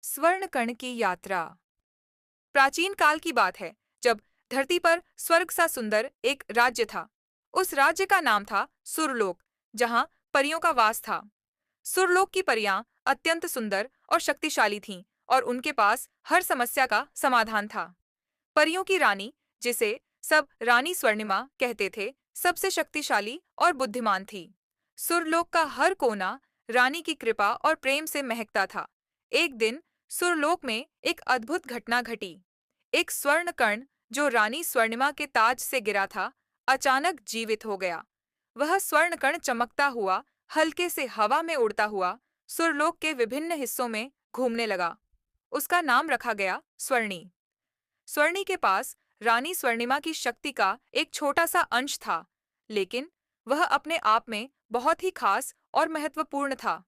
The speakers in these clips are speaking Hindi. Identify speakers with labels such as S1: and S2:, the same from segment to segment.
S1: स्वर्ण कण की यात्रा। प्राचीन काल की बात है, जब धरती पर स्वर्ग सा सुंदर एक राज्य था। उस राज्य का नाम था सुरलोक, जहां परियों का वास था। सुरलोक की परियां अत्यंत सुंदर और शक्तिशाली थीं, और उनके पास हर समस्या का समाधान था। परियों की रानी, जिसे सब रानी स्वर्णिमा कहते थे, सबसे शक्तिशाली और बुद्धिमान थी। सुरलोक का हर कोना रानी की कृपा और प्रेम से महकता था। एक दिन सुरलोक में एक अद्भुत घटना घटी। एक स्वर्ण कण, जो रानी स्वर्णिमा के ताज से गिरा था, अचानक जीवित हो गया। वह स्वर्ण कण चमकता हुआ, हल्के से हवा में उड़ता हुआ, सुरलोक के विभिन्न हिस्सों में घूमने लगा। उसका नाम रखा गया स्वर्णी। स्वर्णी के पास रानी स्वर्णिमा की शक्ति का एक छोटा सा अंश था, लेकिन वह अपने आप में बहुत ही खास और महत्वपूर्ण था।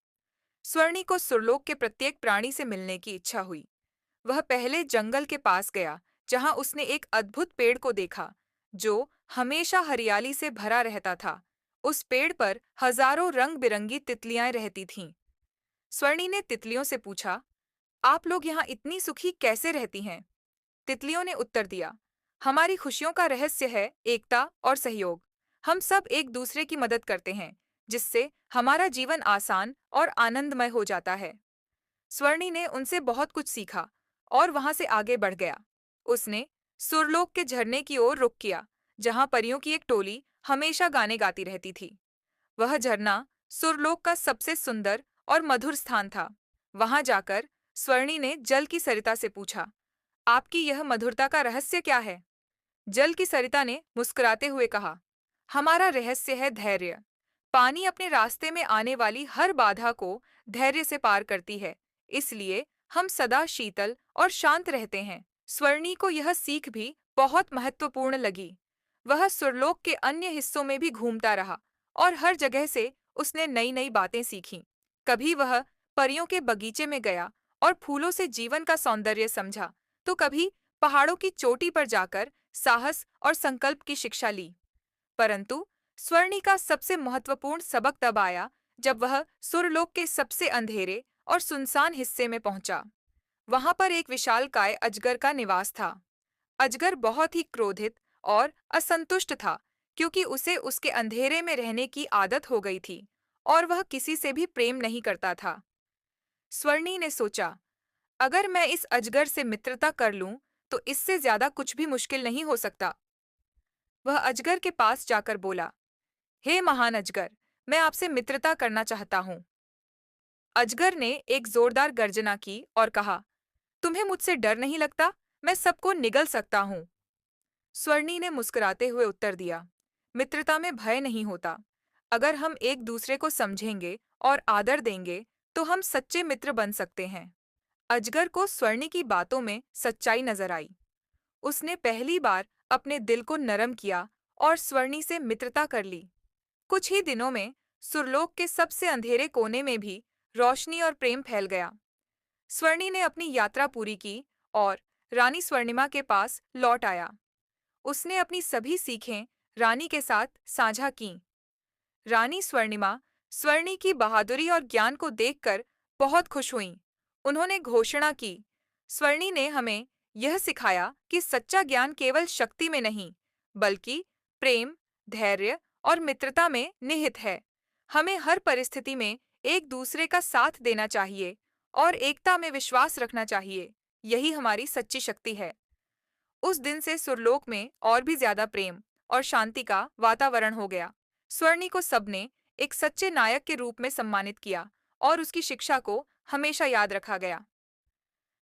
S1: स्वर्णी को सुरलोक के प्रत्येक प्राणी से मिलने की इच्छा हुई। वह पहले जंगल के पास गया, जहां उसने एक अद्भुत पेड़ को देखा, जो हमेशा हरियाली से भरा रहता था। उस पेड़ पर हजारों रंग बिरंगी तितलियां रहती थीं। स्वर्णी ने तितलियों से पूछा, आप लोग यहाँ इतनी सुखी कैसे रहती हैं? तितलियों ने उत्तर दिया, हमारी खुशियों का रहस्य है एकता और सहयोग। हम सब एक दूसरे की मदद करते हैं, जिससे हमारा जीवन आसान और आनंदमय हो जाता है। स्वर्णी ने उनसे बहुत कुछ सीखा और वहां से आगे बढ़ गया। उसने सुरलोक के झरने की ओर रुख किया, जहां परियों की एक टोली हमेशा गाने गाती रहती थी। वह झरना सुरलोक का सबसे सुंदर और मधुर स्थान था। वहां जाकर स्वर्णी ने जल की सरिता से पूछा, आपकी यह मधुरता का रहस्य क्या है? जल की सरिता ने मुस्कुराते हुए कहा, हमारा रहस्य है धैर्य। पानी अपने रास्ते में आने वाली हर बाधा को धैर्य से पार करती है, इसलिए हम सदा शीतल और शांत रहते हैं। स्वर्णी को यह सीख भी बहुत महत्वपूर्ण लगी। वह सुरलोक के अन्य हिस्सों में भी घूमता रहा, और हर जगह से उसने नई नई बातें सीखीं। कभी वह परियों के बगीचे में गया और फूलों से जीवन का सौंदर्य समझा, तो कभी पहाड़ों की चोटी पर जाकर साहस और संकल्प की शिक्षा ली। परंतु स्वर्णी का सबसे महत्वपूर्ण सबक तब आया, जब वह सुरलोक के सबसे अंधेरे और सुनसान हिस्से में पहुंचा। वहां पर एक विशालकाय अजगर का निवास था। अजगर बहुत ही क्रोधित और असंतुष्ट था, क्योंकि उसे उसके अंधेरे में रहने की आदत हो गई थी, और वह किसी से भी प्रेम नहीं करता था। स्वर्णी ने सोचा, अगर मैं इस अजगर से मित्रता कर लूं, तो इससे ज्यादा कुछ भी मुश्किल नहीं हो सकता। वह अजगर के पास जाकर बोला, हे महान अजगर, मैं आपसे मित्रता करना चाहता हूँ। अजगर ने एक जोरदार गर्जना की और कहा, तुम्हें मुझसे डर नहीं लगता? मैं सबको निगल सकता हूँ। स्वर्णी ने मुस्कुराते हुए उत्तर दिया, मित्रता में भय नहीं होता। अगर हम एक दूसरे को समझेंगे और आदर देंगे, तो हम सच्चे मित्र बन सकते हैं। अजगर को स्वर्णी की बातों में सच्चाई नजर आई। उसने पहली बार अपने दिल को नरम किया और स्वर्णी से मित्रता कर ली। कुछ ही दिनों में सुरलोक के सबसे अंधेरे कोने में भी रोशनी और प्रेम फैल गया। स्वर्णी ने अपनी यात्रा पूरी की और रानी स्वर्णिमा के पास लौट आया। उसने अपनी सभी सीखें रानी के साथ साझा कीं। रानी स्वर्णिमा स्वर्णी की बहादुरी और ज्ञान को देखकर बहुत खुश हुईं। उन्होंने घोषणा की, स्वर्णी ने हमें यह सिखाया कि सच्चा ज्ञान केवल शक्ति में नहीं, बल्कि प्रेम, धैर्य और मित्रता में निहित है। हमें हर परिस्थिति में एक दूसरे का साथ देना चाहिए और एकता में विश्वास रखना चाहिए। यही हमारी सच्ची शक्ति है। उस दिन से सुरलोक में और भी ज्यादा प्रेम और शांति का वातावरण हो गया। स्वर्णी को सबने एक सच्चे नायक के रूप में सम्मानित किया, और उसकी शिक्षा को हमेशा याद रखा गया।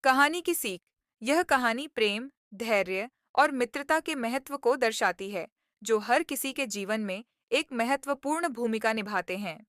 S1: कहानी की सीख। यह कहानी प्रेम, धैर्य और मित्रता के महत्व को दर्शाती है, जो हर किसी के जीवन में एक महत्वपूर्ण भूमिका निभाते हैं।